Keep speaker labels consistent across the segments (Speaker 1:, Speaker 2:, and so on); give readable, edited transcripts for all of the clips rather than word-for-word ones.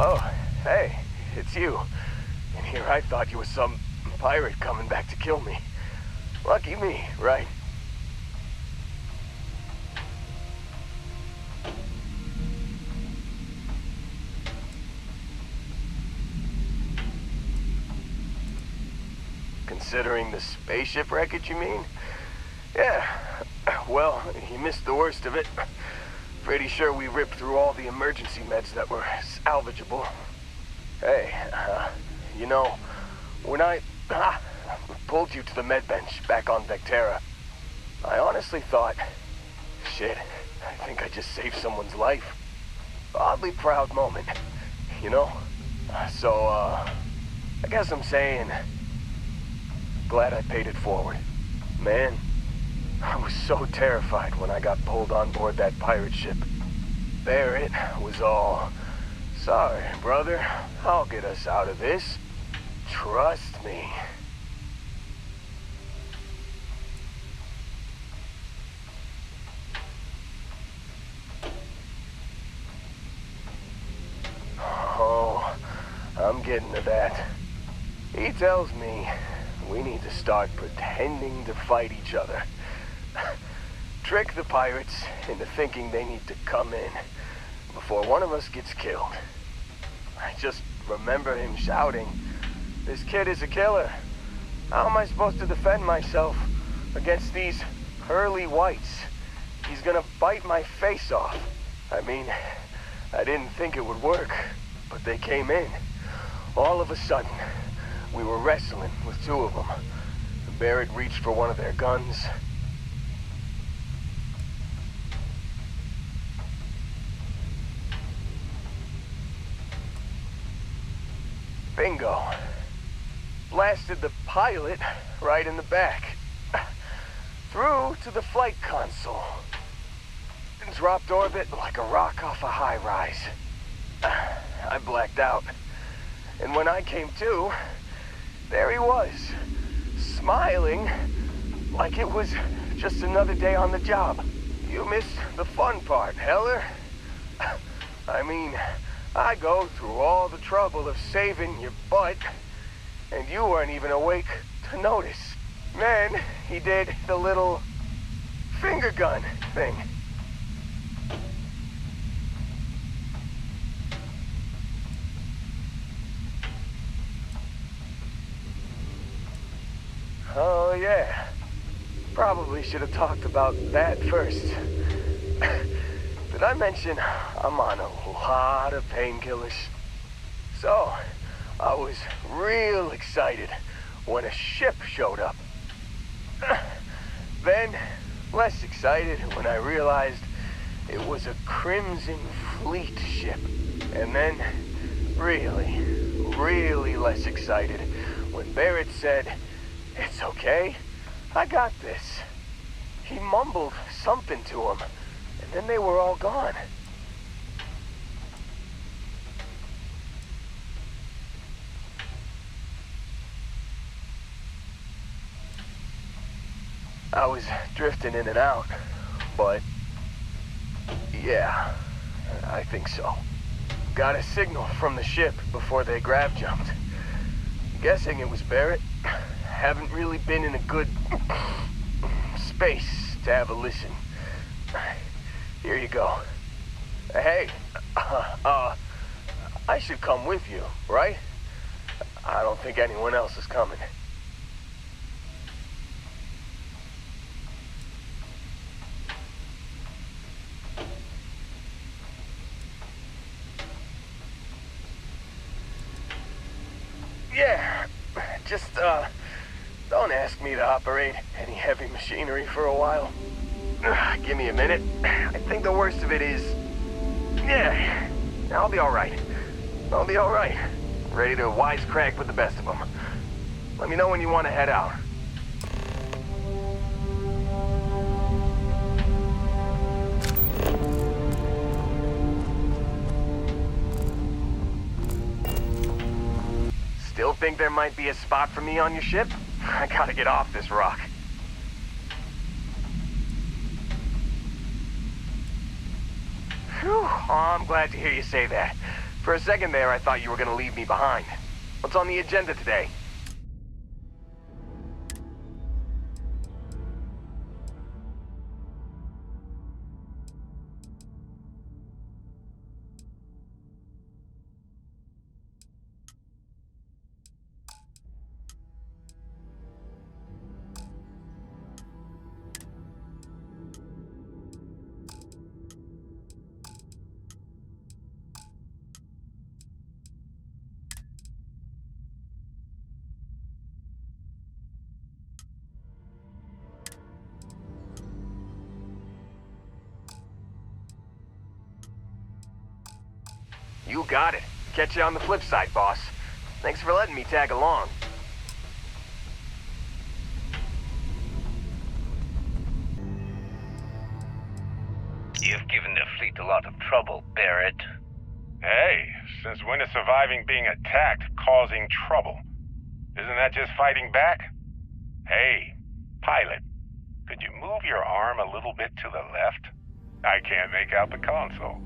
Speaker 1: Oh, hey, it's you. And here I thought you were some pirate coming back to kill me. Lucky me, right? Considering the spaceship wreckage, you mean? Yeah, well, you missed the worst of it. Pretty sure we ripped through all the emergency meds that were salvageable. Hey, you know, when I pulled you to the med bench back on Vectera, I honestly thought, shit, I think I just saved someone's life. Oddly proud moment, you know? So, I guess I'm saying, glad I paid it forward. Man, I was so terrified when I got pulled on board that pirate ship. Barrett was all, sorry, brother, I'll get us out of this. Trust me. Oh, I'm getting to that. He tells me we need to start pretending to fight each other. Trick the pirates into thinking they need to come in before one of us gets killed. I just remember him shouting, "This kid is a killer. How am I supposed to defend myself against these pearly whites? He's gonna bite my face off." I mean, I didn't think it would work, but they came in. All of a sudden, we were wrestling with two of them. Barrett reached for one of their guns. Bingo. Blasted the pilot right in the back. Through to the flight console. And dropped orbit like a rock off a high-rise. I blacked out. And when I came to, there he was, smiling like it was just another day on the job. You missed the fun part, Heller. I mean, I go through all the trouble of saving your butt, and you weren't even awake to notice. Then he did the little finger gun thing. Oh, yeah. Probably should have talked about that first. Did I mention I'm on a lot of painkillers? So, I was real excited when a ship showed up. Then, less excited when I realized it was a Crimson Fleet ship. And then, really less excited when Barrett said, "It's okay, I got this." He mumbled something to him, and then they were all gone. I was drifting in and out, but yeah, I think so. Got a signal from the ship before they grav jumped. Guessing it was Barrett. Haven't really been in a good space to have a listen. Here you go. Hey, I should come with you, right? I don't think anyone else is coming. Yeah, just, don't ask me to operate any heavy machinery for a while. Give me a minute. I think the worst of it is... Yeah, I'll be alright. I'll be alright. Ready to wisecrack with the best of them. Let me know when you want to head out. Still think there might be a spot for me on your ship? I gotta get off this rock. Whew, oh, I'm glad to hear you say that. For a second there, I thought you were gonna leave me behind. What's on the agenda today? You got it. Catch you on the flip side, boss. Thanks for letting me tag along.
Speaker 2: You've given the fleet a lot of trouble, Barrett.
Speaker 3: Hey, since when is surviving being attacked causing trouble? Isn't that just fighting back? Hey, pilot, could you move your arm a little bit to the left? I can't make out the console.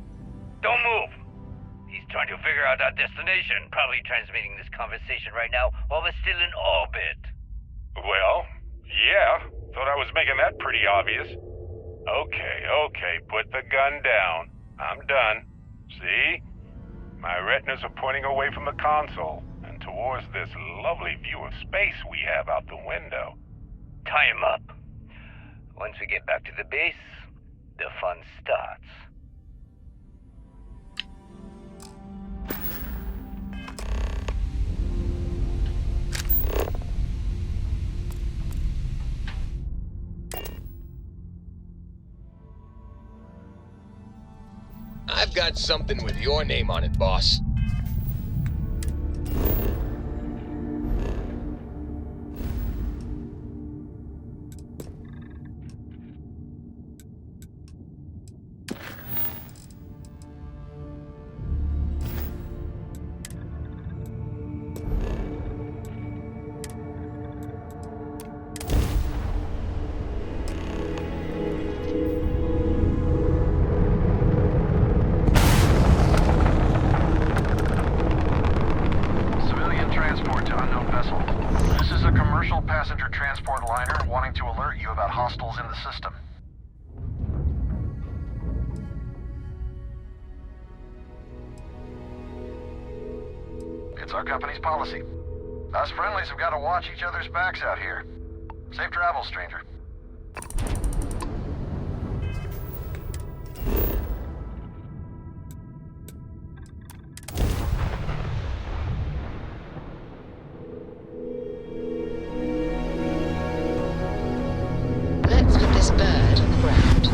Speaker 2: Don't move! He's trying to figure out our destination, probably transmitting this conversation right now while we're still in orbit.
Speaker 3: Well, yeah, thought I was making that pretty obvious. Okay, put the gun down. I'm done. See? My retinas are pointing away from the console and towards this lovely view of space we have out the window.
Speaker 2: Tie him up. Once we get back to the base, the fun starts.
Speaker 1: I've got something with your name on it, boss.
Speaker 4: Passenger transport liner wanting to alert you about hostiles in the system. It's our company's policy. Us friendlies have got to watch each other's backs out here. Safe travels, stranger.
Speaker 5: Let's put this bird on the ground.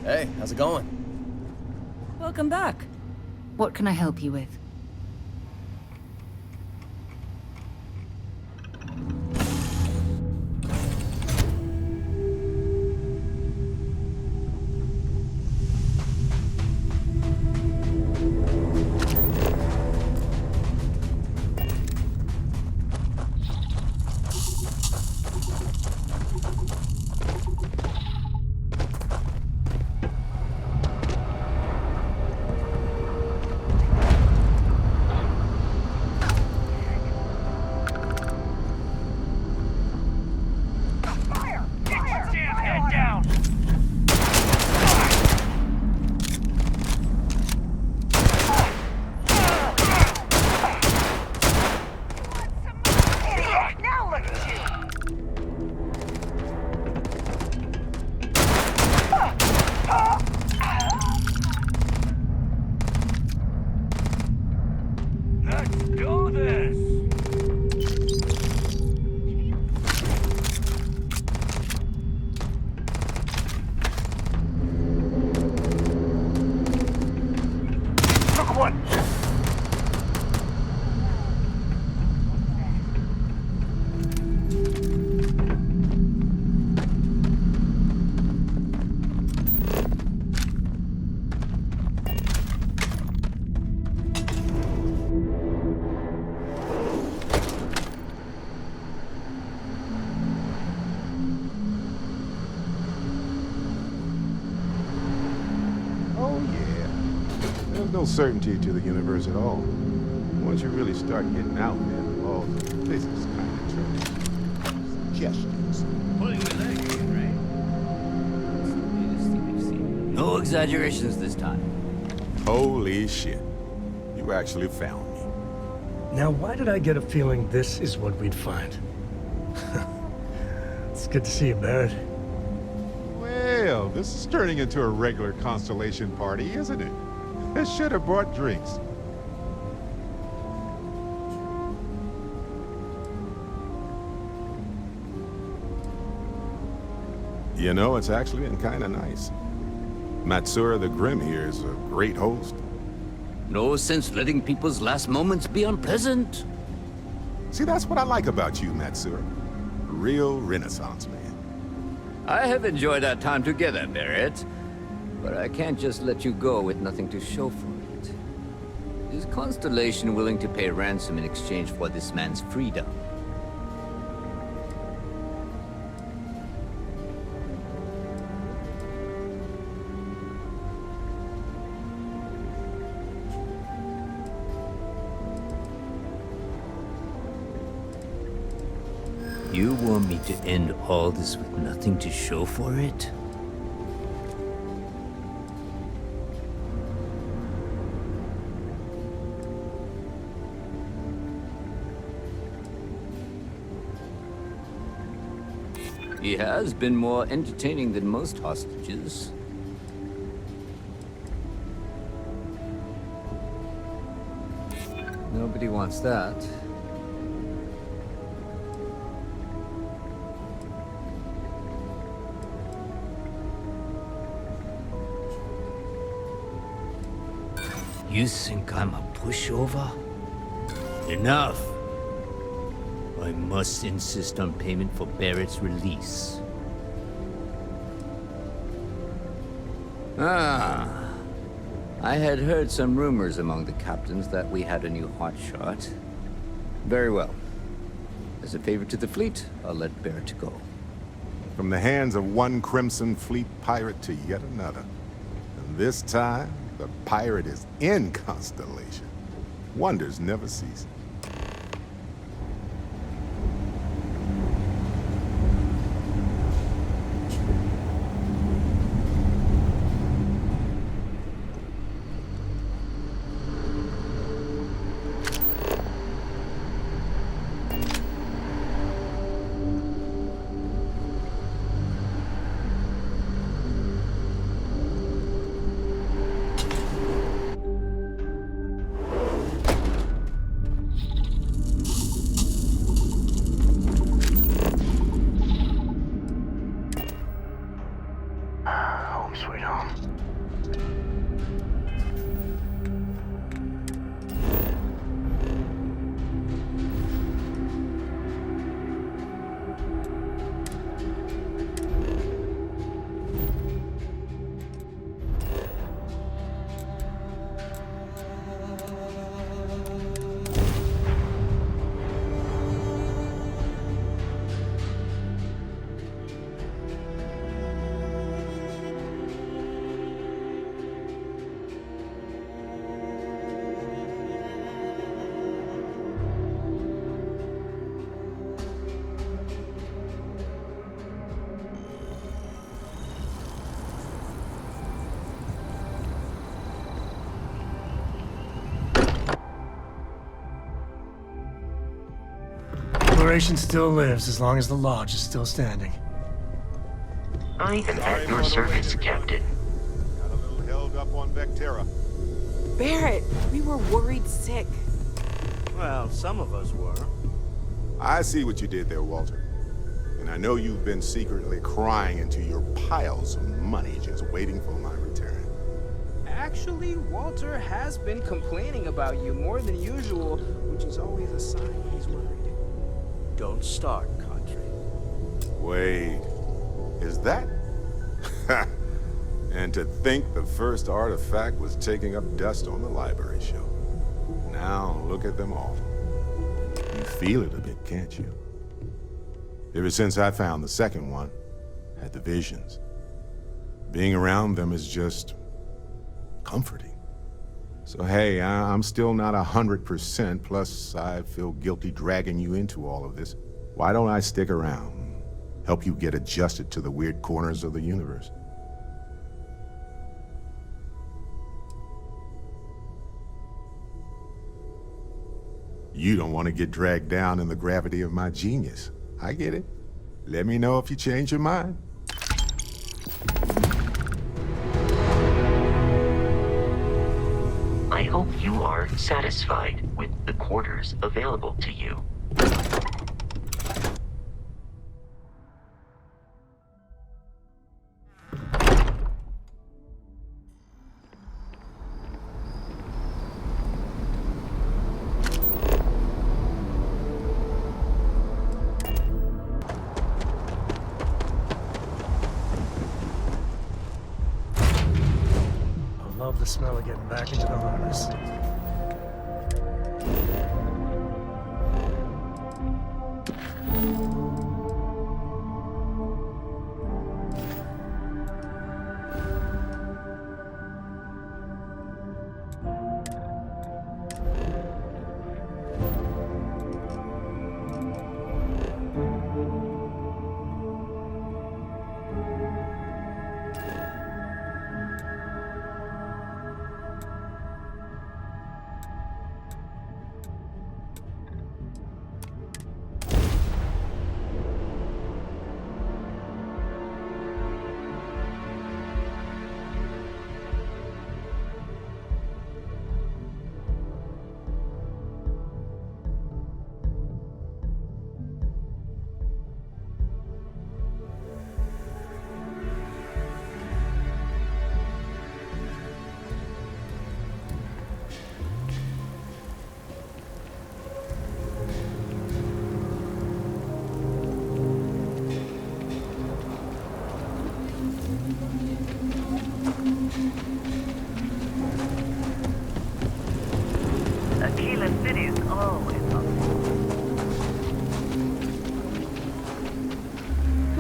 Speaker 6: Hey, how's it going?
Speaker 7: Welcome back. What can I help you with?
Speaker 8: There's no certainty to the universe at all. Once you really start getting out there, all the place is kind of tricky. Suggestions.
Speaker 2: Pulling the leg again, right? No exaggerations this time.
Speaker 8: Holy shit. You actually found me.
Speaker 9: Now, why did I get a feeling this is what we'd find? It's good to see you, Barrett.
Speaker 8: Well, this is turning into a regular Constellation party, isn't it? I should have brought drinks. You know, it's actually been kind of nice. Matsura the Grim here is a great host.
Speaker 2: No sense letting people's last moments be unpleasant.
Speaker 8: See, that's what I like about you, Matsura. Real Renaissance man.
Speaker 2: I have enjoyed our time together, Barrett. But I can't just let you go with nothing to show for it. Is Constellation willing to pay ransom in exchange for this man's freedom? You want me to end all this with nothing to show for it? He has been more entertaining than most hostages. Nobody wants that. You think I'm a pushover? Enough! I must insist on payment for Barrett's release. I had heard some rumors among the captains that we had a new hotshot. Very well. As a favor to the fleet, I'll let Barrett go.
Speaker 8: From the hands of one Crimson Fleet pirate to yet another. And this time, the pirate is in Constellation. Wonders never cease.
Speaker 1: Sweet home.
Speaker 9: Exploration still lives as long as the lodge is still standing.
Speaker 10: I am at your service, Captain.
Speaker 8: Got a little held up on Vectera.
Speaker 11: Barrett, we were worried sick.
Speaker 12: Well, some of us were.
Speaker 8: I see what you did there, Walter. And I know you've been secretly crying into your piles of money just waiting for my return.
Speaker 12: Actually, Walter has been complaining about you more than usual, which is always a sign he's worried. Don't start, Country.
Speaker 8: Wait, is that? And to think the first artifact was taking up dust on the library shelf. Now look at them all. You feel it a bit, can't you? Ever since I found the second one, had the visions. Being around them is just comforting. So hey, I'm still not 100%, plus I feel guilty dragging you into all of this. Why don't I stick around? Help you get adjusted to the weird corners of the universe. You don't want to get dragged down in the gravity of my genius. I get it. Let me know if you change your mind.
Speaker 10: I hope you are satisfied with the quarters available to you.
Speaker 9: Love the smell of getting back into the harness.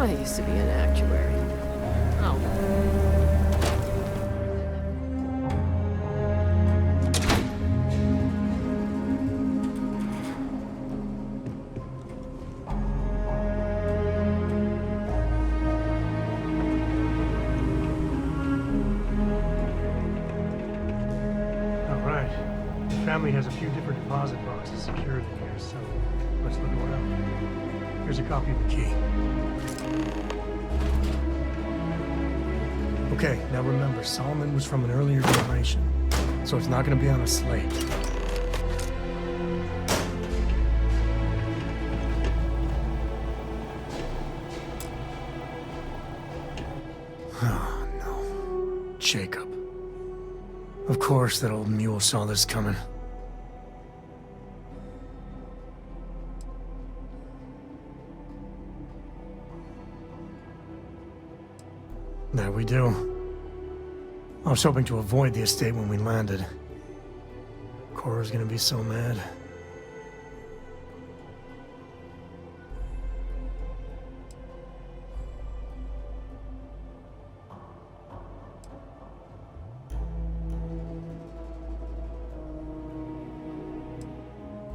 Speaker 7: I used to be an actuary. Oh.
Speaker 9: All right. The family has a few different deposit boxes secured in here, so let's look around. Here's a copy of the key. Okay, now remember, Solomon was from an earlier generation, so it's not going to be on a slate. Oh, no. Jacob. Of course that old mule saw this coming. There we do. I was hoping to avoid the estate when we landed. Cora's gonna be so mad.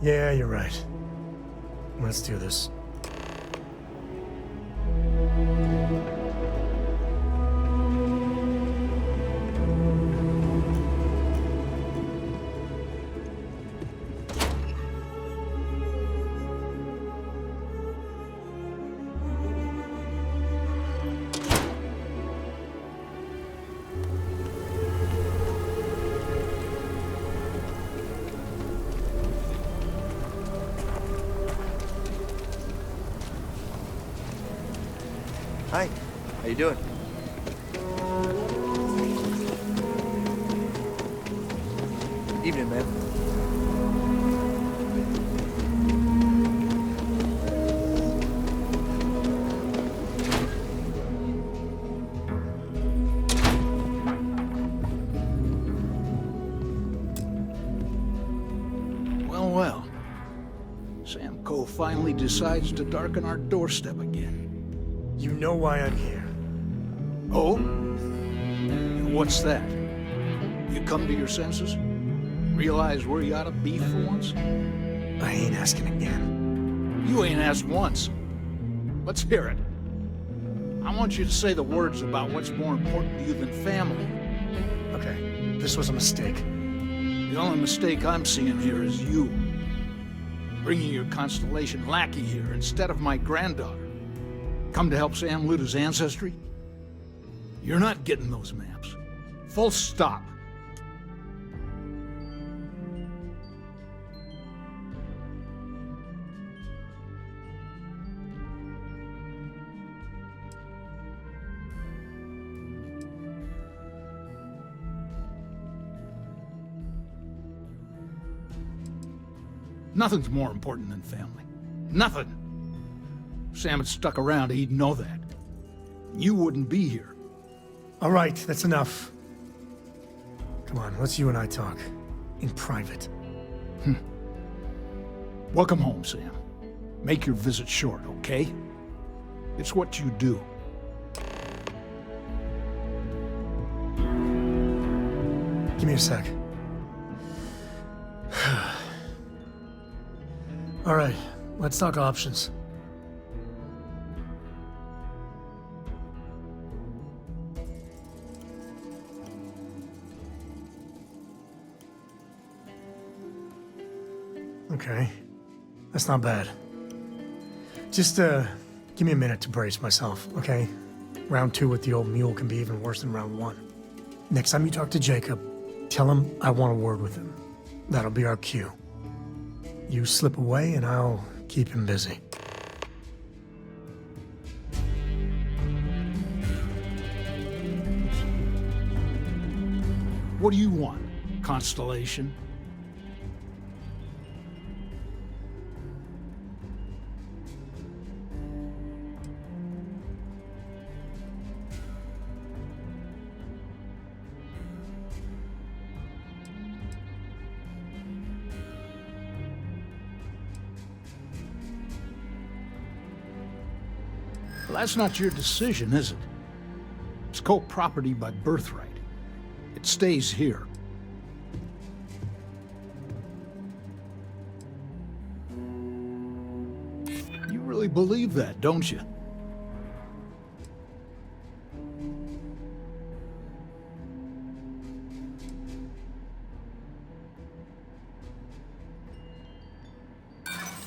Speaker 9: Yeah, you're right. Let's do this.
Speaker 13: Hi, how you doing? Evening, man.
Speaker 14: Well, well. Sam Coe finally decides to darken our doorstep again.
Speaker 9: You know why I'm here.
Speaker 14: Oh? And what's that? You come to your senses? Realize where you ought to be for once?
Speaker 9: I ain't asking again.
Speaker 14: You ain't asked once. Let's hear it. I want you to say the words about what's more important to you than family.
Speaker 9: Okay, this was a mistake.
Speaker 14: The only mistake I'm seeing here is you. Bringing your Constellation lackey here instead of my granddaughter. Come to help Sam loot his ancestry? You're not getting those maps. Full stop. Nothing's more important than family. Nothing. If Sam had stuck around, he'd know that. You wouldn't be here.
Speaker 9: All right, that's enough. Come on, let's you and I talk. In private.
Speaker 14: Welcome home, Sam. Make your visit short, okay? It's what you do.
Speaker 9: Give me a sec. All right, let's talk options. Okay, that's not bad. Just, give me a minute to brace myself, okay? Round 2 with the old mule can be even worse than round 1. Next time you talk to Jacob, tell him I want a word with him. That'll be our cue. You slip away and I'll keep him busy.
Speaker 14: What do you want, Constellation? Well, that's not your decision, is it? It's co-property by birthright. It stays here. You really believe that, don't you?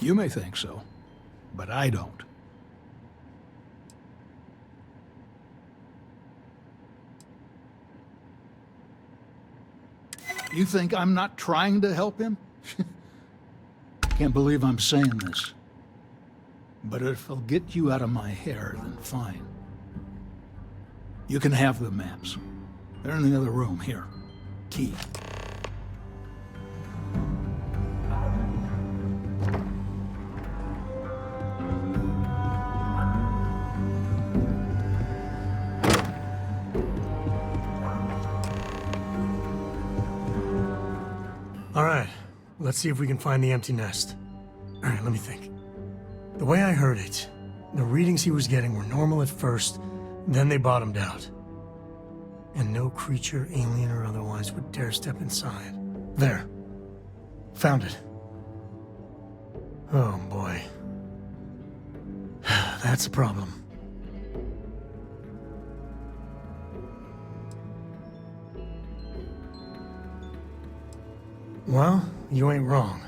Speaker 14: You may think so, but I don't. You think I'm not trying to help him? Can't believe I'm saying this. But if it'll get you out of my hair, then fine. You can have the maps. They're in the other room, here. Key.
Speaker 9: All right, let's see if we can find the empty nest. All right, let me think. The way I heard it, the readings he was getting were normal at first, then they bottomed out. And no creature, alien or otherwise, would dare step inside. There. Found it. Oh, boy. That's a problem. Well, you ain't wrong.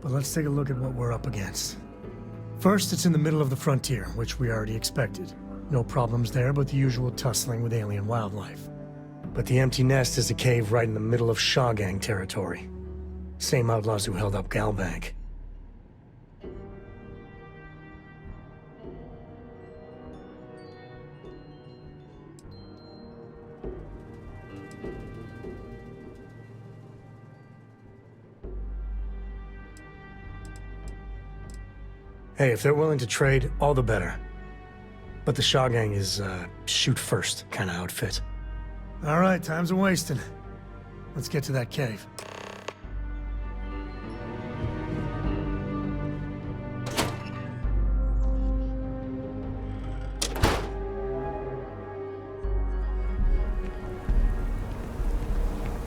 Speaker 9: But let's take a look at what we're up against. First, it's in the middle of the frontier, which we already expected. No problems there, but the usual tussling with alien wildlife. But the empty nest is a cave right in the middle of Shaw Gang territory. Same outlaws who held up Galbank. Hey, if they're willing to trade, all the better. But the Shaw Gang is, shoot first kind of outfit. All right, time's a wasting. Let's get to that cave.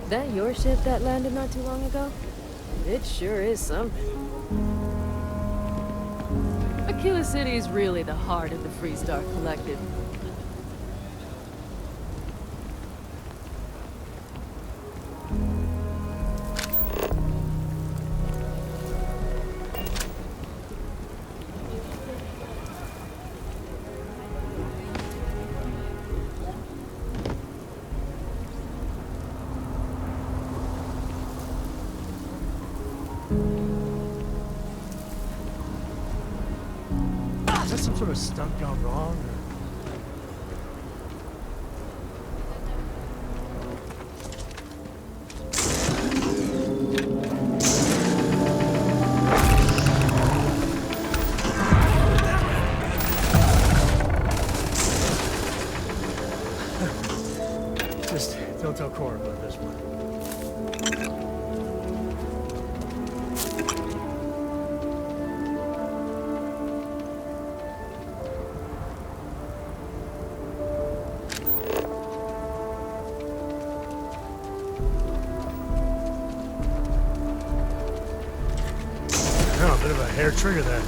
Speaker 15: That your ship that landed not too long ago? It sure is something. Aquila City is really the heart of the Freestar Collective.
Speaker 9: Is that some sort of stunt gone wrong? Just don't tell Cora about this one. Oh, a bit of a hair trigger there.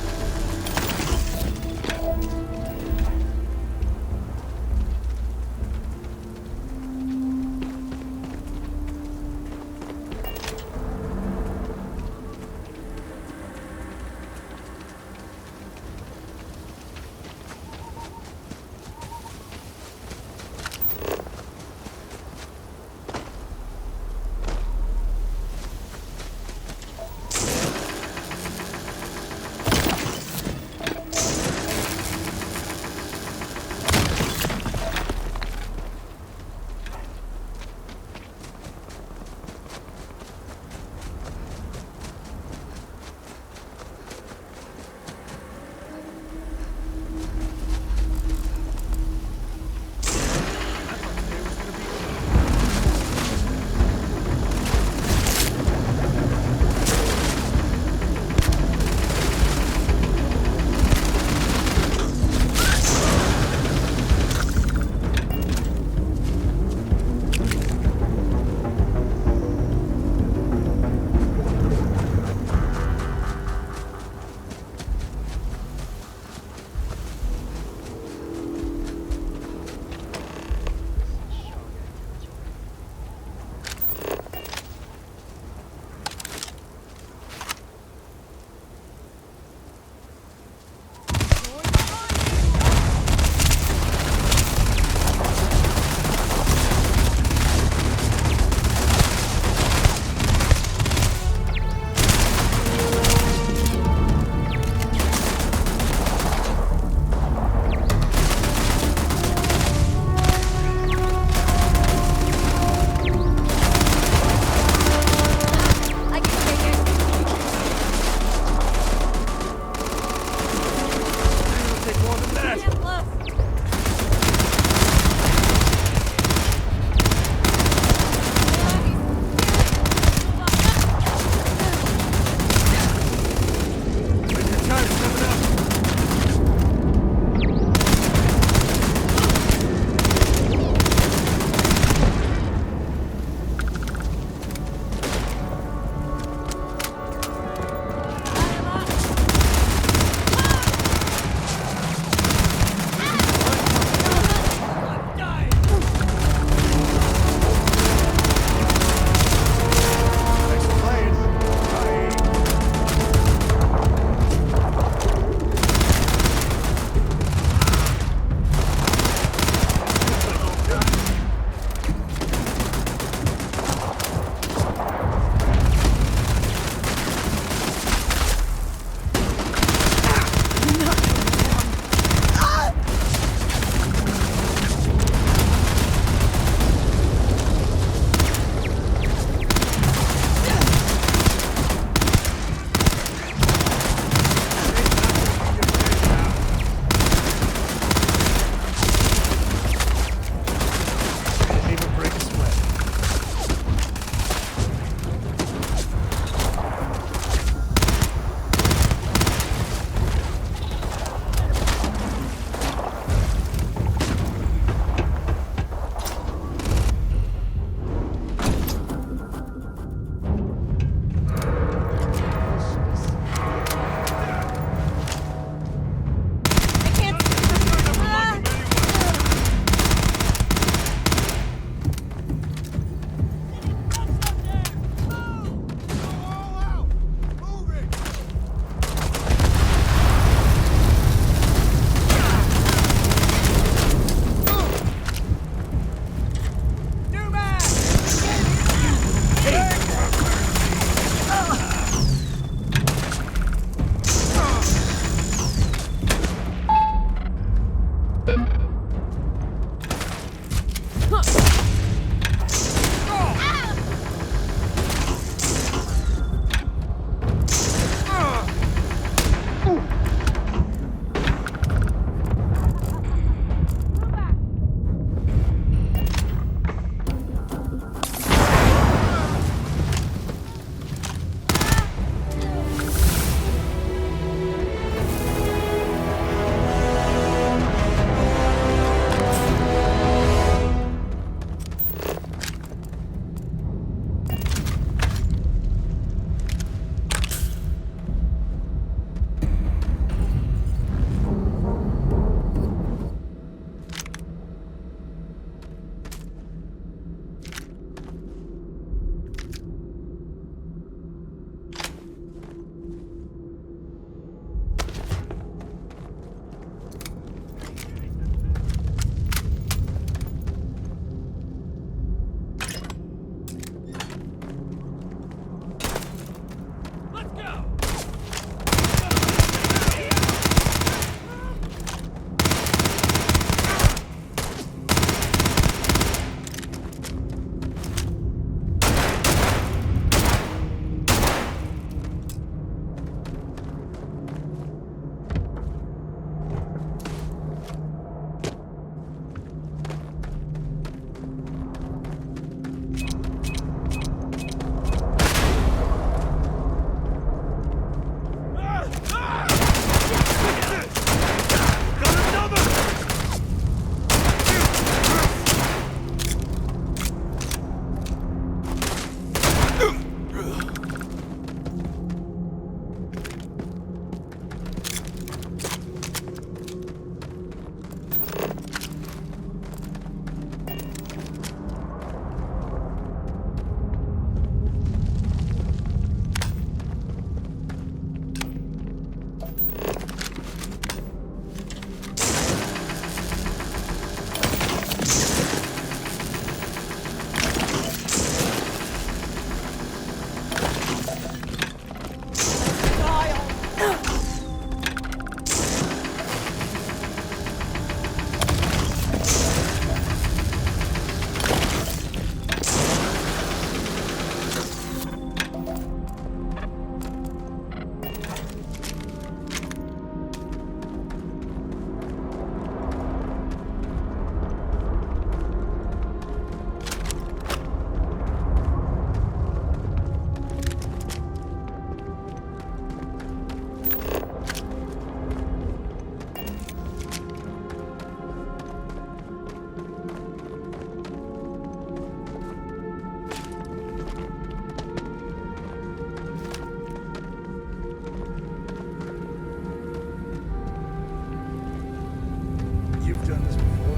Speaker 9: You've done this before.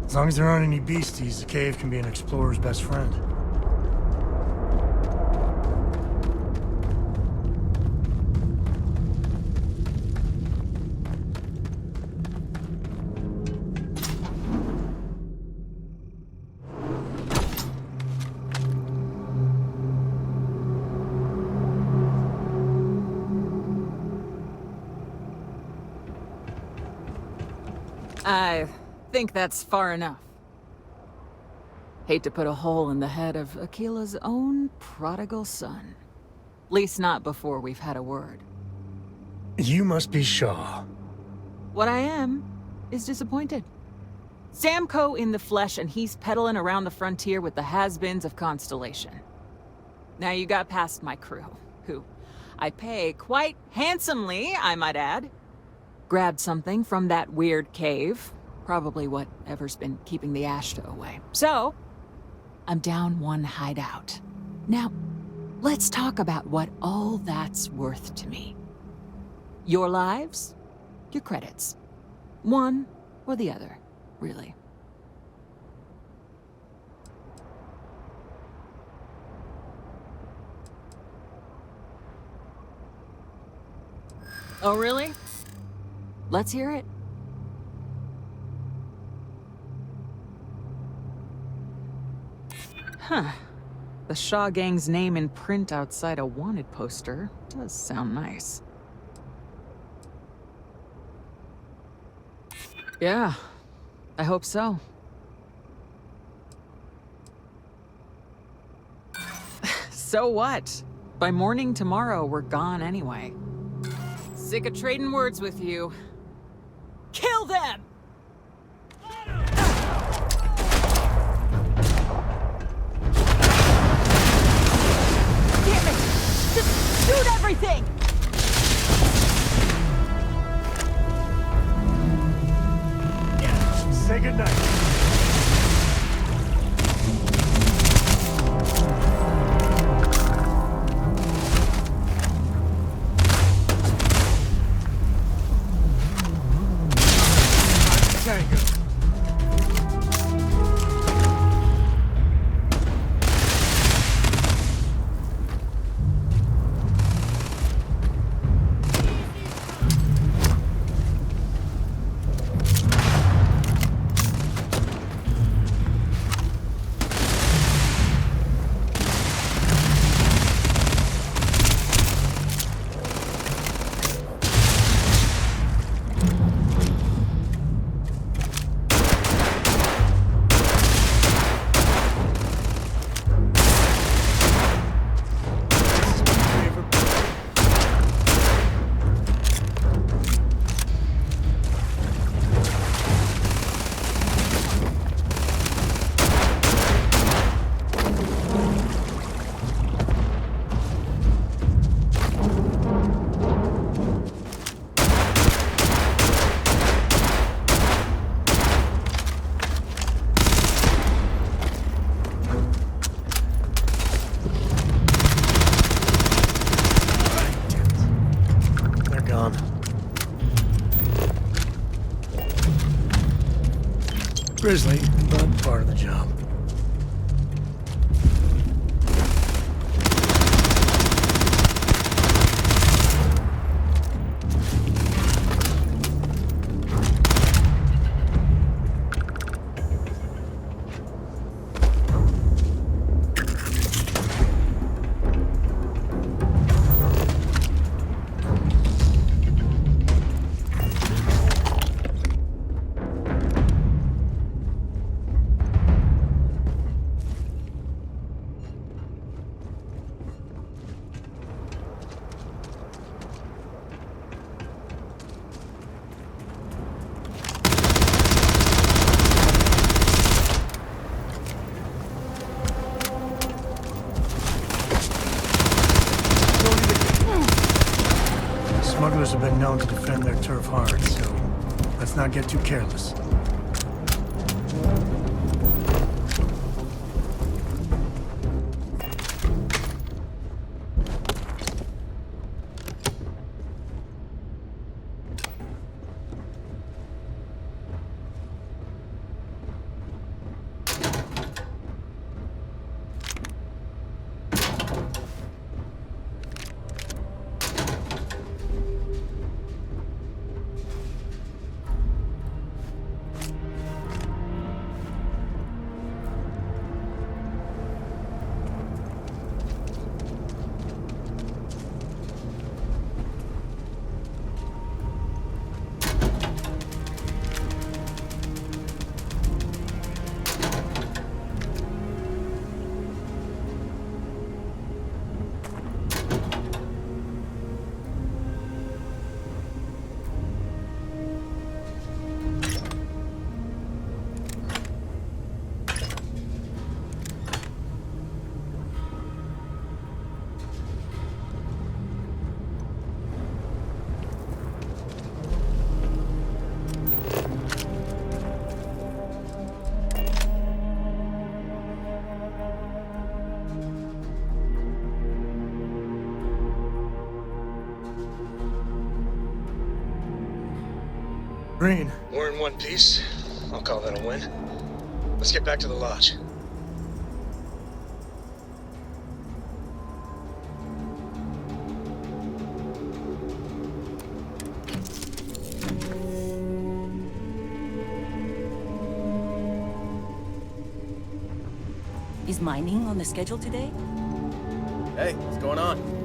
Speaker 9: As long as there aren't any beasties, the cave can be an explorer's best friend.
Speaker 11: I think that's far enough. Hate to put a hole in the head of Akila's own prodigal son. Least not before we've had a word.
Speaker 9: You must be Shaw.
Speaker 11: What I am is disappointed. Samco in the flesh, and he's peddling around the frontier with the has-beens of Constellation. Now you got past my crew, who I pay quite handsomely, I might add. Grabbed something from that weird cave. Probably whatever's been keeping the Ashta away. So, I'm down one hideout. Now, let's talk about what all that's worth to me. Your lives, your credits. One or the other, really. Oh, really? Let's hear it. Huh. The Shaw Gang's name in print outside a wanted poster does sound nice. Yeah, I hope so. So what? By morning tomorrow, we're gone anyway. Sick of trading words with you. Kill them! Damn it! Just shoot everything!
Speaker 9: Say goodnight. Grisly, but part of the job. Smugglers have been known to defend their turf hard, so let's not get too careless. Green.
Speaker 16: We're in one piece. I'll call that a win. Let's get back to the lodge.
Speaker 7: Is mining on the schedule today?
Speaker 6: Hey, what's going on?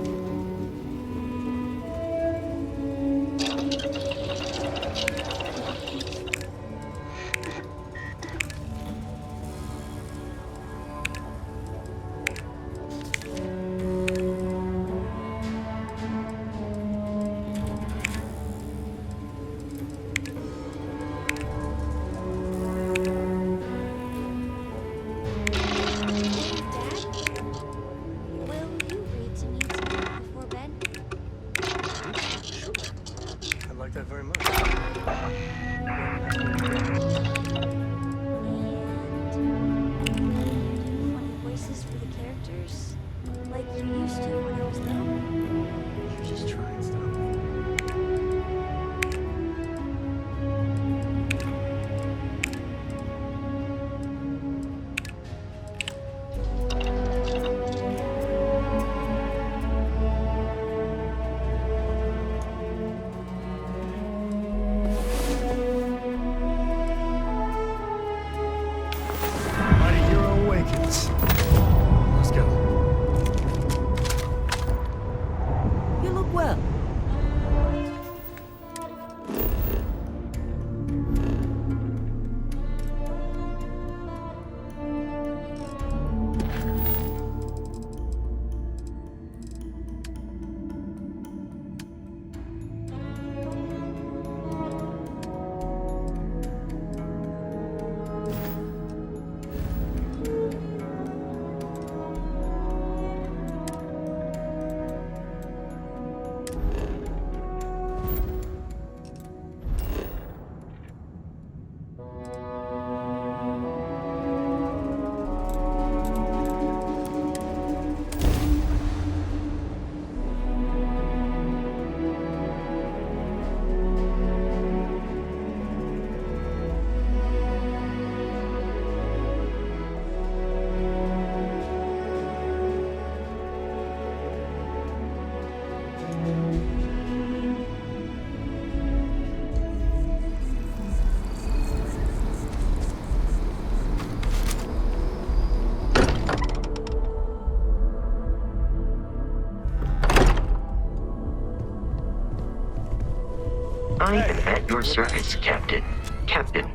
Speaker 10: I am at your service, Captain. Captain,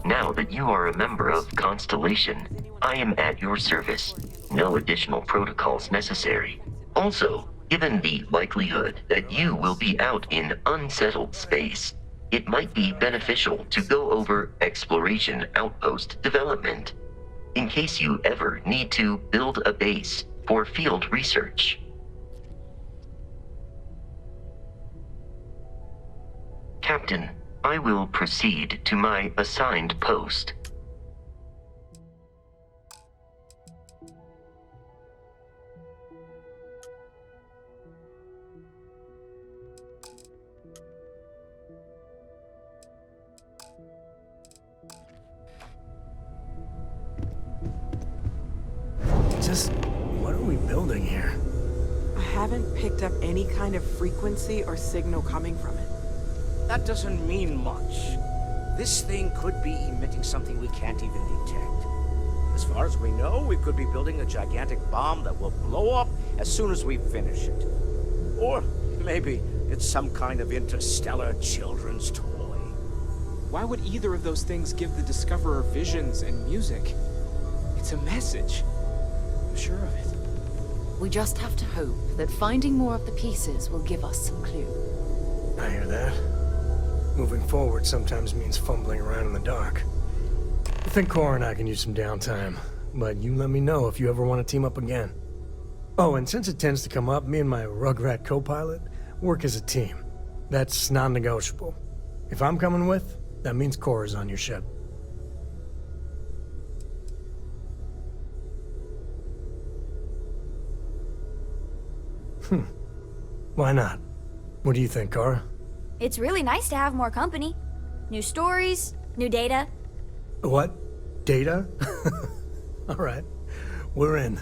Speaker 10: now that you are a member of Constellation, I am at your service. No additional protocols necessary. Also, given the likelihood that you will be out in unsettled space, it might be beneficial to go over exploration outpost development, in case you ever need to build a base for field research. Captain, I will proceed to my assigned post.
Speaker 9: Just what are we building here?
Speaker 12: I haven't picked up any kind of frequency or signal coming from it.
Speaker 17: That doesn't mean much. This thing could be emitting something we can't even detect. As far as we know, we could be building a gigantic bomb that will blow up as soon as we finish it. Or maybe it's some kind of interstellar children's toy.
Speaker 12: Why would either of those things give the Discoverer visions and music? It's a message. I'm sure of it.
Speaker 7: We just have to hope that finding more of the pieces will give us some clue.
Speaker 9: I hear that. Moving forward sometimes means fumbling around in the dark. I think Cora and I can use some downtime, but you let me know if you ever want to team up again. Oh, and since it tends to come up, me and my Rugrat co-pilot work as a team. That's non-negotiable. If I'm coming with, that means Cora's on your ship. Why not? What do you think, Cora?
Speaker 18: It's really nice to have more company. New stories, new data.
Speaker 9: What? Data? All right. We're in.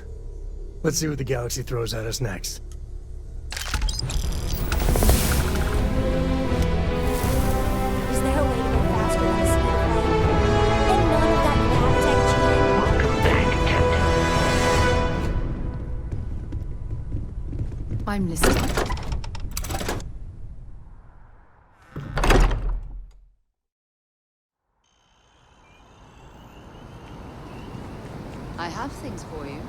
Speaker 9: Let's see what the galaxy throws at us next.
Speaker 18: Is there a way to go faster than the speed of light? And none of that nav tech cheating?
Speaker 10: Welcome back, Captain.
Speaker 7: I'm listening. I have things for you.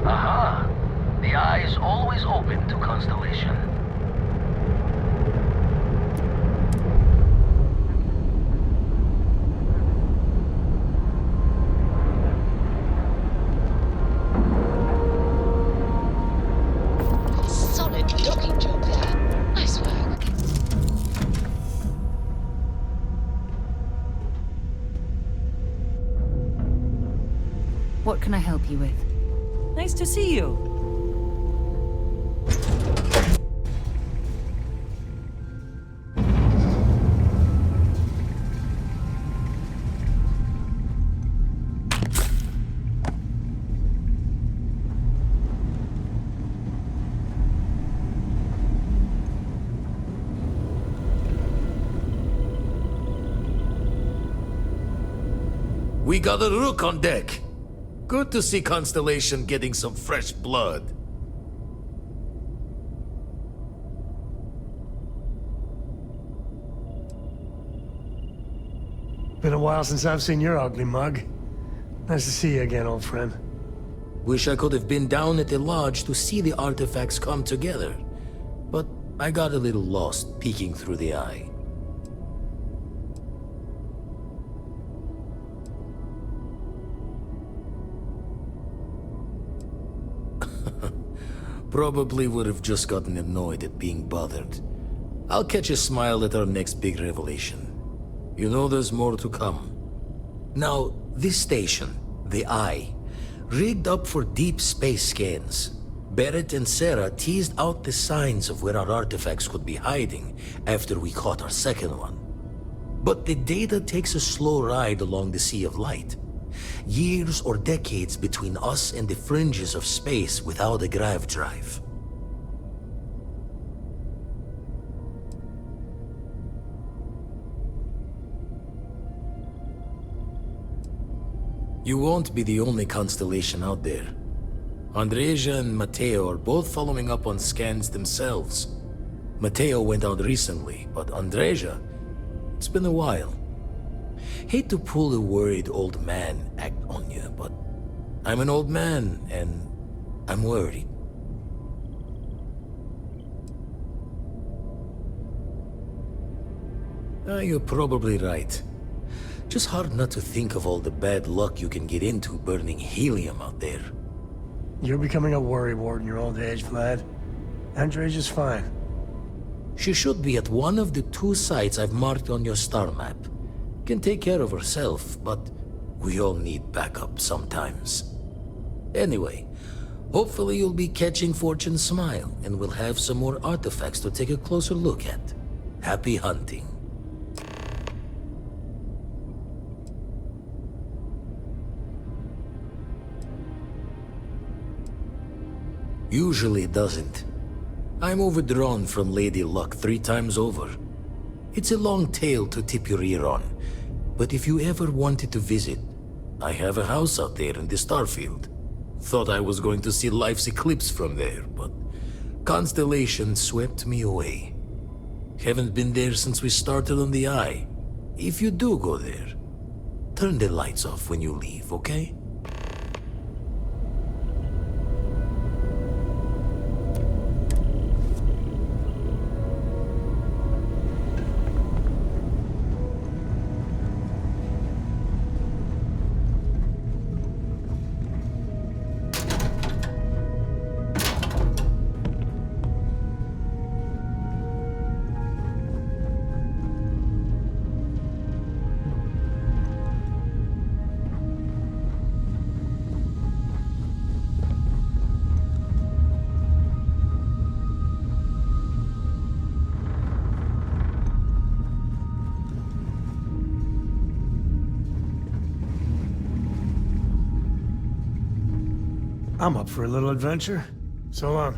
Speaker 19: Aha! The eye is always open to Constellation.
Speaker 5: Solid docking job there. Nice work.
Speaker 7: What can I help you with?
Speaker 20: Nice to see you.
Speaker 21: We got a rook on deck. Good to see Constellation getting some fresh blood.
Speaker 9: Been a while since I've seen your ugly mug. Nice to see you again, old friend.
Speaker 21: Wish I could have been down at the lodge to see the artifacts come together. But I got a little lost peeking through the eye. Probably would have just gotten annoyed at being bothered. I'll catch a smile at our next big revelation. You know there's more to come. Now, this station, the Eye, rigged up for deep space scans. Barrett and Sarah teased out the signs of where our artifacts could be hiding after we caught our second one. But the data takes a slow ride along the Sea of Light. Years or decades between us and the fringes of space without a grav drive. You won't be the only Constellation out there. Andreja and Matteo are both following up on scans themselves. Matteo went out recently, but Andreja, it's been a while. Hate to pull the worried old man act on you, but I'm an old man, and I'm worried. You're probably right. Just hard not to think of all the bad luck you can get into burning helium out there.
Speaker 9: You're becoming a worrywart in your old age, Vlad. Andreja's fine.
Speaker 21: She should be at one of the 2 sites I've marked on your star map. Can take care of herself, but we all need backup sometimes. Anyway, hopefully you'll be catching Fortune's smile, and we'll have some more artifacts to take a closer look at. Happy hunting. Usually it doesn't. I'm overdrawn from Lady Luck 3 times over. It's a long tale to tip your ear on, but if you ever wanted to visit, I have a house out there in the Starfield. Thought I was going to see life's eclipse from there, but Constellation swept me away. Haven't been there since we started on the Eye. If you do go there, turn the lights off when you leave, okay?
Speaker 9: I'm up for a little adventure. So long.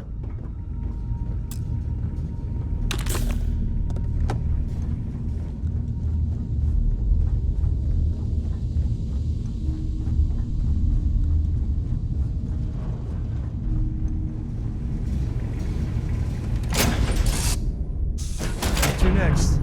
Speaker 9: What to next?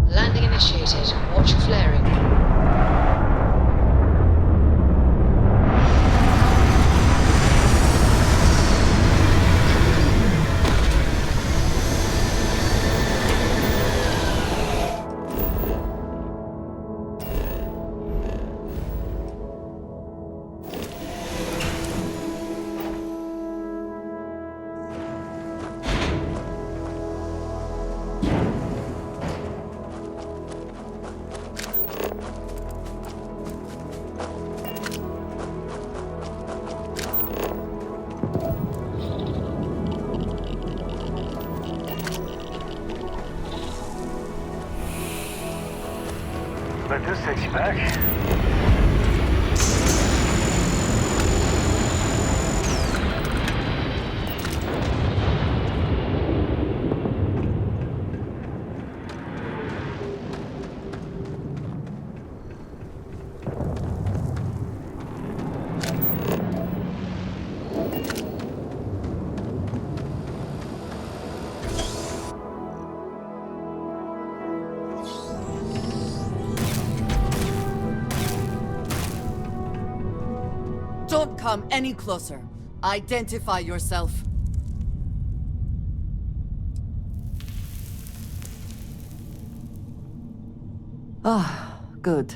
Speaker 5: Landing initiated. Watch your flaring.
Speaker 1: Bet this takes you back.
Speaker 3: Don't come any closer. Identify yourself. Ah, good.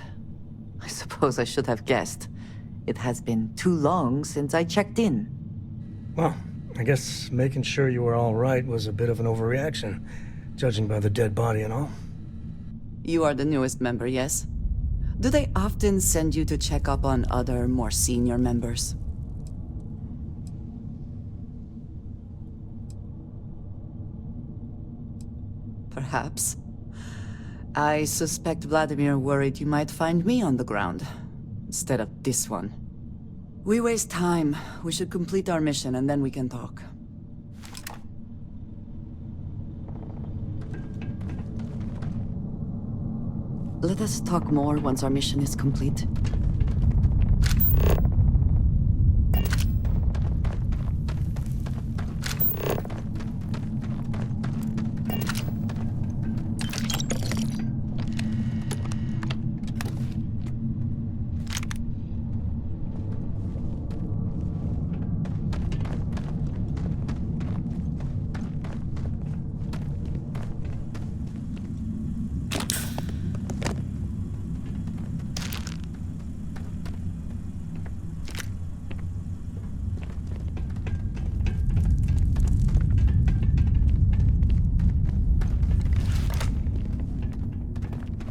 Speaker 3: I suppose I should have guessed. It has been too long since I checked in.
Speaker 9: Well, I guess making sure you were all right was a bit of an overreaction, judging by the dead body and all.
Speaker 3: You are the newest member, yes? Do they often send you to check up on other, more senior members? Perhaps. I suspect Vladimir worried you might find me on the ground, instead of this one. We waste time. We should complete our mission and then we can talk. Let us talk more once our mission is complete.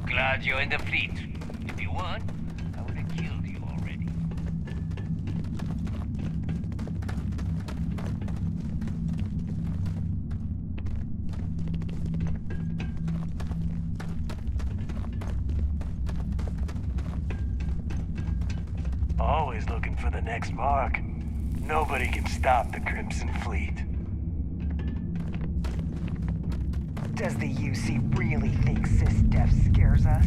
Speaker 19: Glad you're in the fleet. If you weren't, I would have killed you already.
Speaker 1: Always looking for the next mark. Nobody can stop the Crimson Fleet.
Speaker 22: Does the UC really think Sys-Def scares us?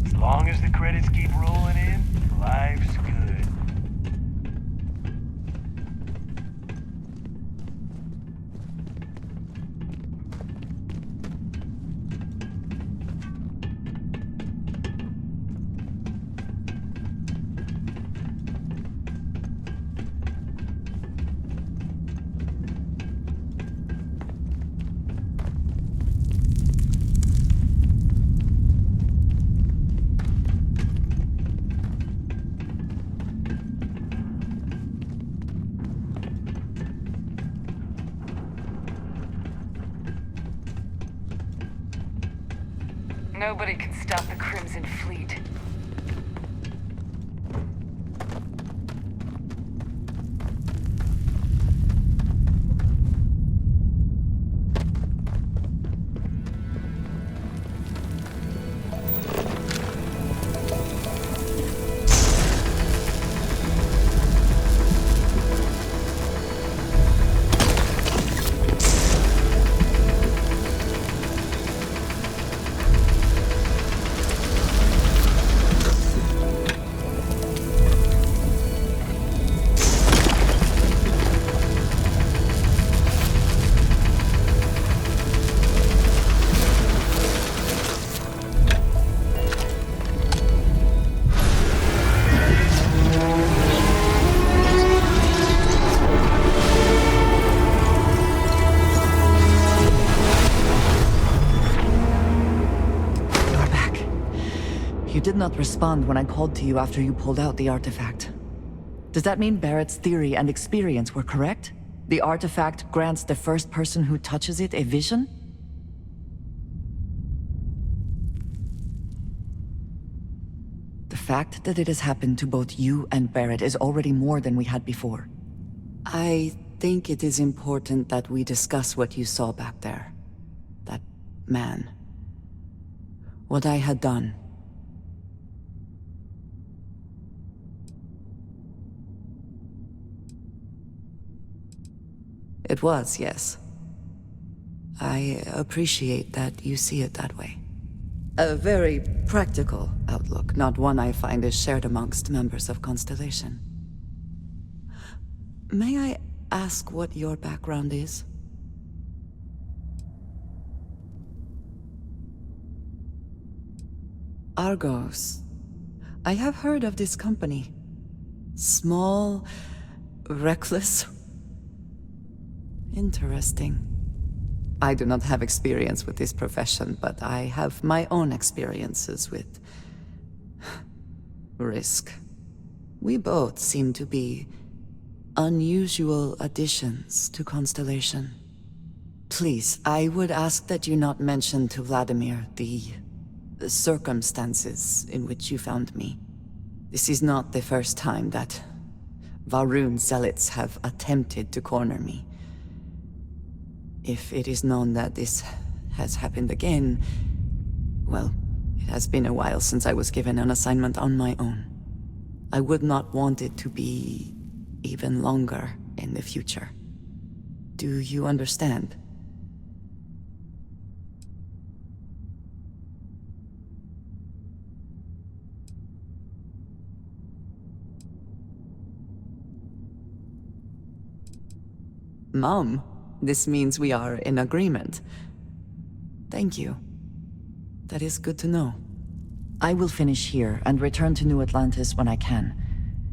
Speaker 1: As long as the credits keep rolling in, life's good.
Speaker 7: Nobody can stop the Crimson Fleet.
Speaker 3: You did not respond when I called to you after you pulled out the artifact. Does that mean Barrett's theory and experience were correct? The artifact grants the first person who touches it a vision? The fact that it has happened to both you and Barrett is already more than we had before. I think it is important that we discuss what you saw back there. That man. What I had done. It was, yes. I appreciate that you see it that way. A very practical outlook, not one I find is shared amongst members of Constellation. May I ask what your background is? Argos. I have heard of this company. Small, reckless. Interesting. I do not have experience with this profession, but I have my own experiences with risk. We both seem to be unusual additions to Constellation. Please, I would ask that you not mention to Vladimir the circumstances in which you found me. This is not the first time that Varun zealots have attempted to corner me. If it is known that this has happened again, well, it has been a while since I was given an assignment on my own. I would not want it to be even longer in the future. Do you understand? Mom, this means we are in agreement. Thank you. That is good to know. I will finish here and return to New Atlantis when I can.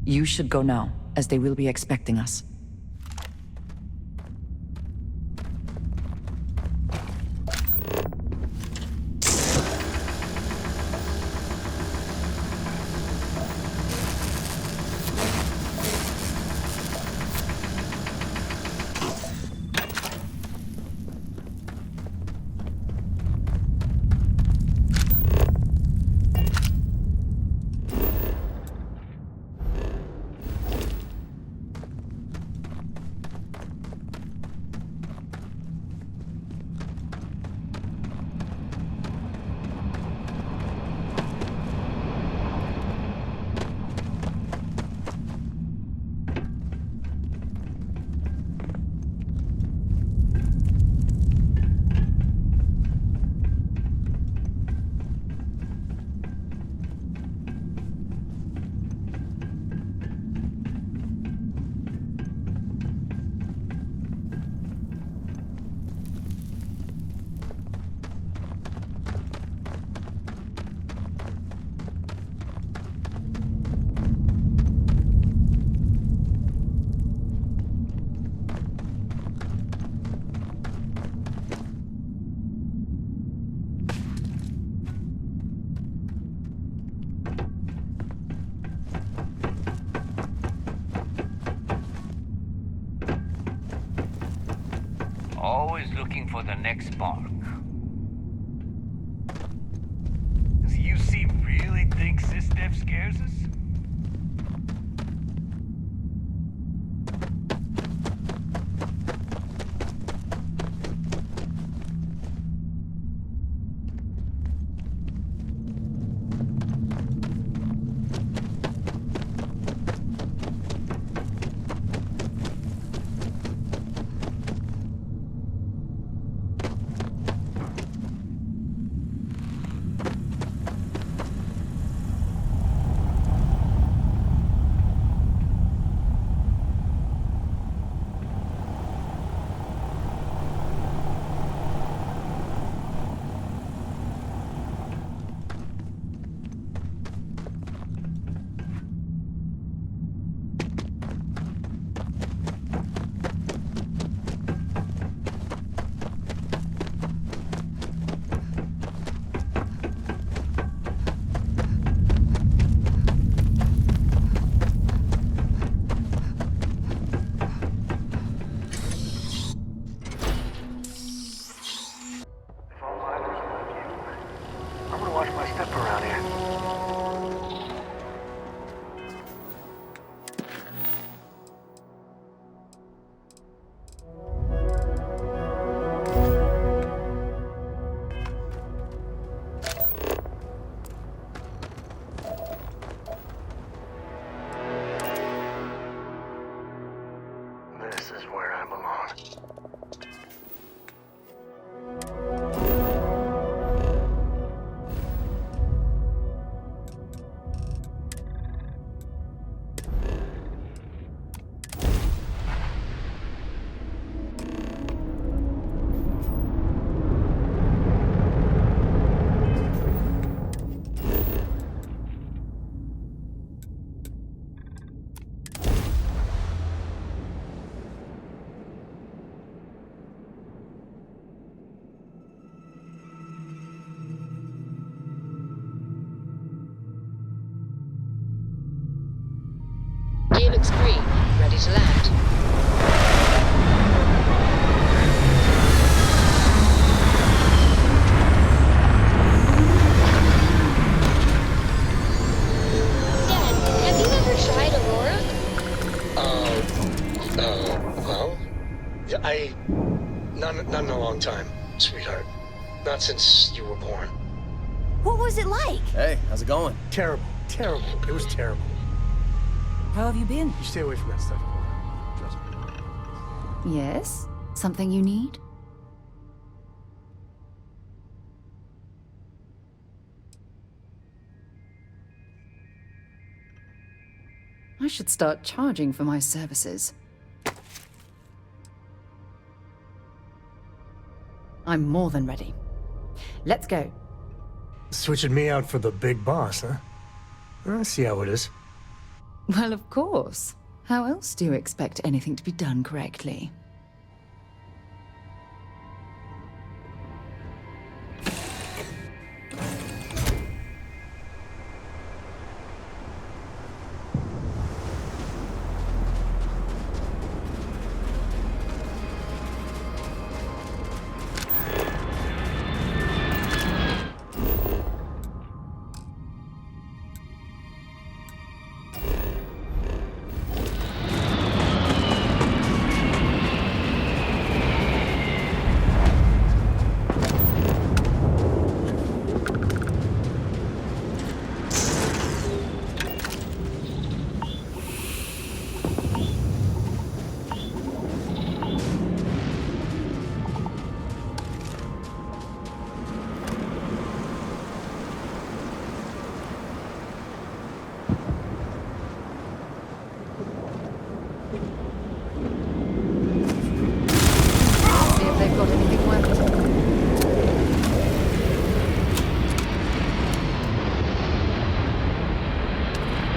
Speaker 3: You should go now, as they will be expecting us.
Speaker 19: Always looking for the next spark. think SysDef scares us?
Speaker 1: This is where I belong.
Speaker 5: Gear looks green. Ready to land.
Speaker 18: Dad, have you ever tried Aurora?
Speaker 16: Well, yeah, not in a long time, sweetheart. Not since you were born.
Speaker 18: What was it like?
Speaker 6: Hey, how's it going?
Speaker 9: Terrible. Terrible. It was terrible.
Speaker 20: How have you been?
Speaker 9: You stay away from that stuff. Trust me.
Speaker 7: Yes? Something you need? I should start charging for my services. I'm more than ready. Let's go.
Speaker 9: Switching me out for the big boss, huh? I see how it is.
Speaker 7: Well, of course. How else do you expect anything to be done correctly?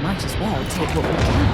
Speaker 7: Might as well take what we can.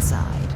Speaker 3: side.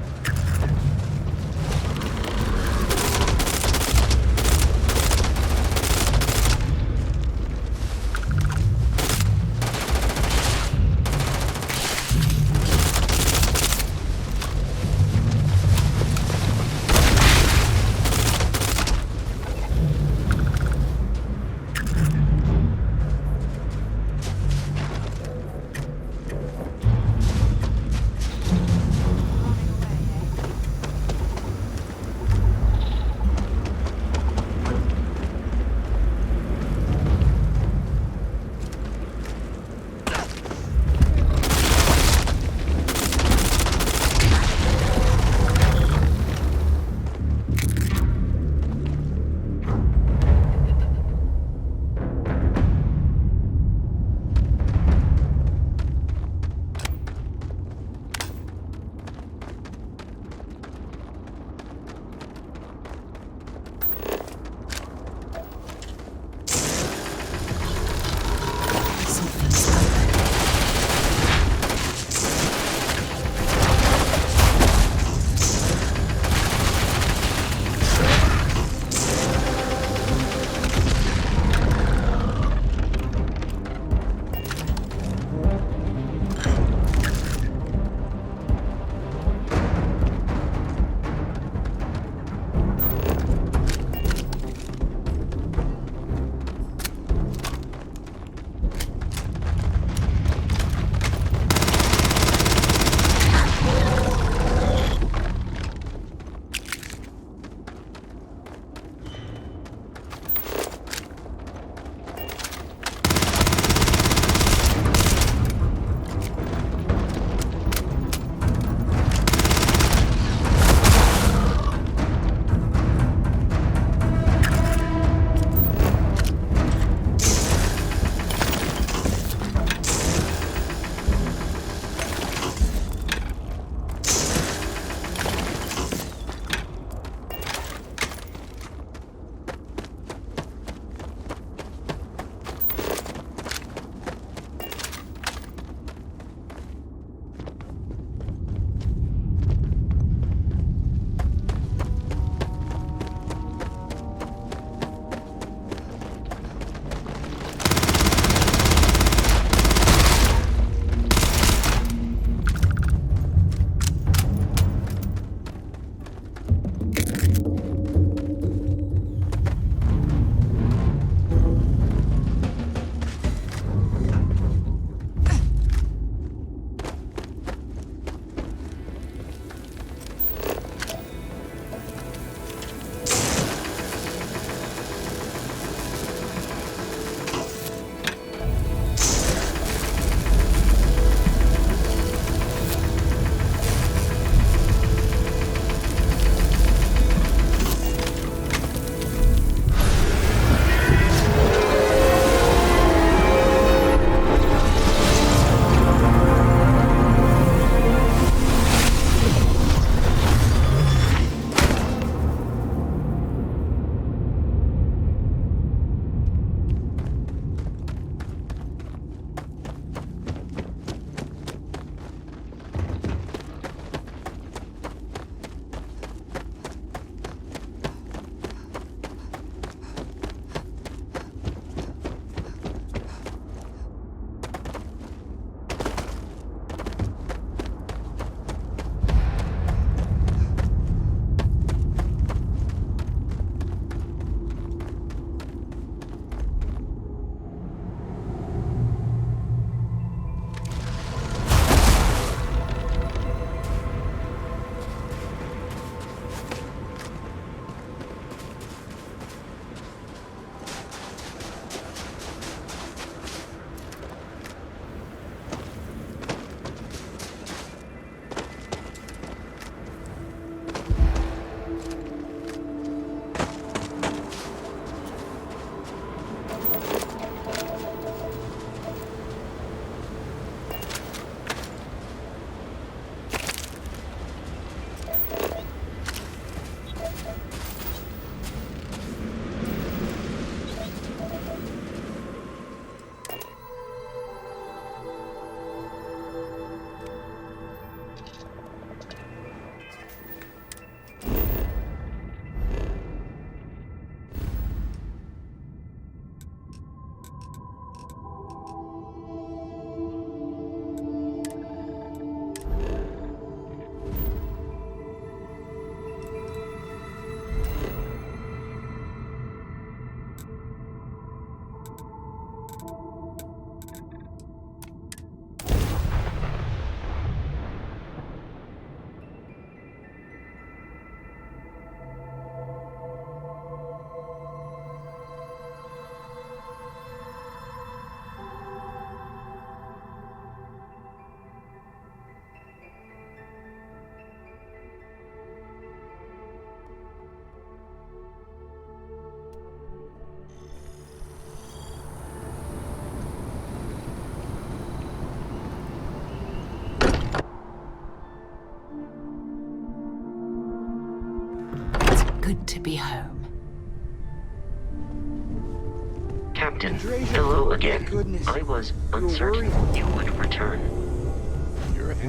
Speaker 7: good to be home.
Speaker 10: Captain, hello again. I was uncertain you would return.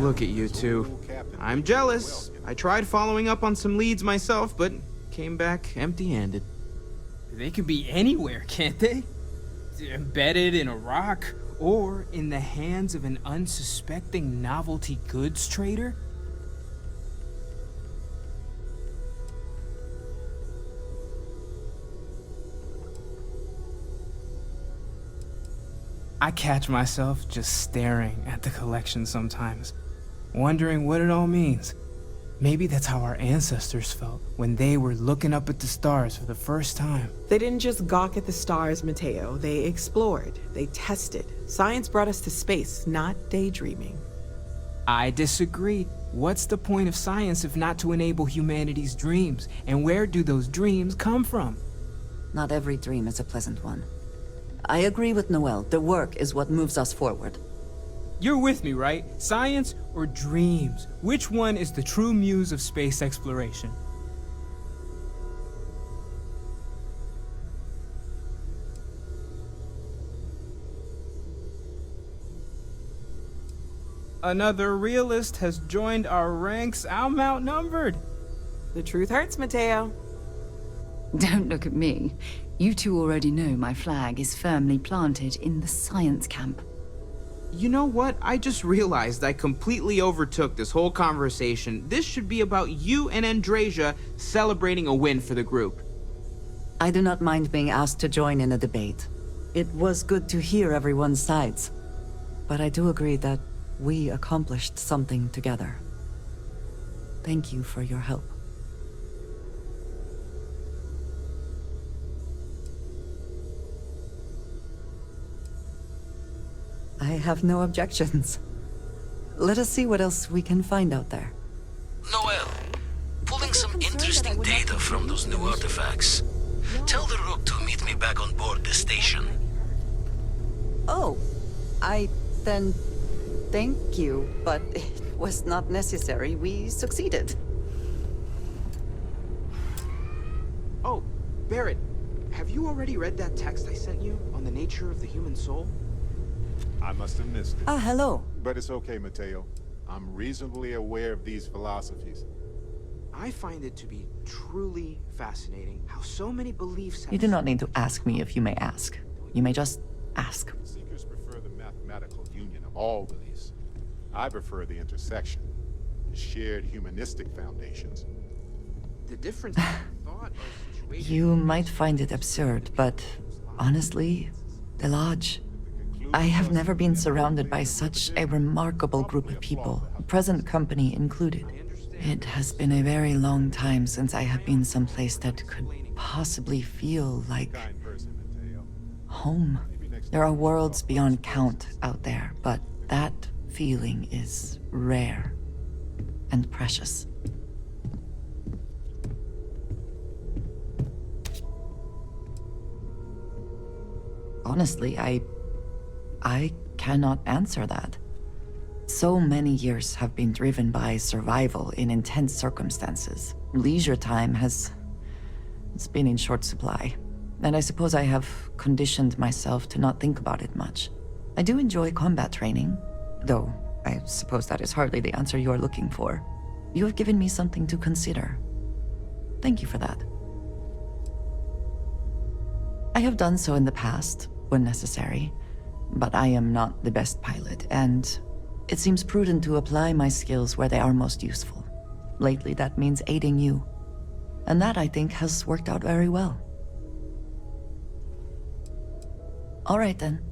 Speaker 12: Look at you two. I'm jealous. I tried following up on some leads myself, but came back empty-handed. They could be anywhere, can't they? Embedded in a rock, or in the hands of an unsuspecting novelty goods trader? I catch myself just staring at the collection sometimes, wondering what it all means. Maybe that's how our ancestors felt when they were looking up at the stars for the first time.
Speaker 2: They didn't just gawk at the stars, Mateo. They explored. They tested. Science brought us to space, not daydreaming.
Speaker 12: I disagree. What's the point of science if not to enable humanity's dreams? And where do those dreams come from?
Speaker 3: Not every dream is a pleasant one. I agree with Noel. The work is what moves us forward.
Speaker 12: You're with me, right? Science or dreams? Which one is the true muse of space exploration? Another realist has joined our ranks. I'm outnumbered.
Speaker 2: The truth hurts, Mateo.
Speaker 7: Don't look at me. You two already know my flag is firmly planted in the science camp.
Speaker 12: You know what? I just realized I completely overtook this whole conversation. This should be about you and Andrasia celebrating a win for the group.
Speaker 3: I do not mind being asked to join in a debate. It was good to hear everyone's sides. But I do agree that we accomplished something together. Thank you for your help. I have no objections. Let us see what else we can find out there.
Speaker 21: Noel, pulling some interesting data from those new artifacts. Tell the Rook to meet me back on board the station.
Speaker 3: Oh, then thank you, but it was not necessary. We succeeded.
Speaker 12: Oh, Barrett, have you already read that text I sent you on the nature of the human soul?
Speaker 8: I must have missed it.
Speaker 3: Hello.
Speaker 8: But it's okay, Mateo. I'm reasonably aware of these philosophies.
Speaker 12: I find it to be truly fascinating how so many beliefs have...
Speaker 3: You do not need to ask me if you may ask. You may just ask.
Speaker 8: Seekers prefer the mathematical union of all beliefs. I prefer the intersection, the shared humanistic foundations.
Speaker 12: The difference in thought or situation...
Speaker 3: You might find it absurd, but honestly, the Lodge... I have never been surrounded by such a remarkable group of people, present company included. It has been a very long time since I have been someplace that could possibly feel like home. There are worlds beyond count out there, but that feeling is rare and precious. Honestly, I cannot answer that. So many years have been driven by survival in intense circumstances. Leisure time it's been in short supply. And I suppose I have conditioned myself to not think about it much. I do enjoy combat training, though I suppose that is hardly the answer you are looking for. You have given me something to consider. Thank you for that. I have done so in the past, when necessary. But I am not the best pilot, and it seems prudent to apply my skills where they are most useful. Lately, that means aiding you. And that, I think, has worked out very well. All right, then.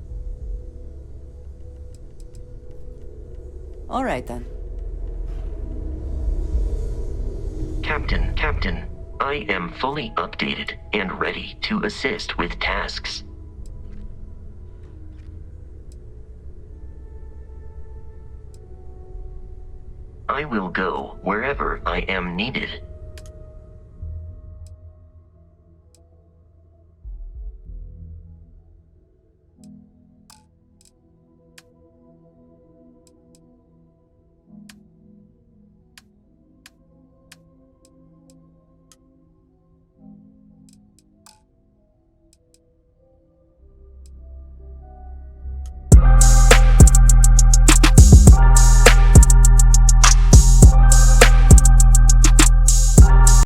Speaker 10: Captain, I am fully updated and ready to assist with tasks. I will go wherever I am needed.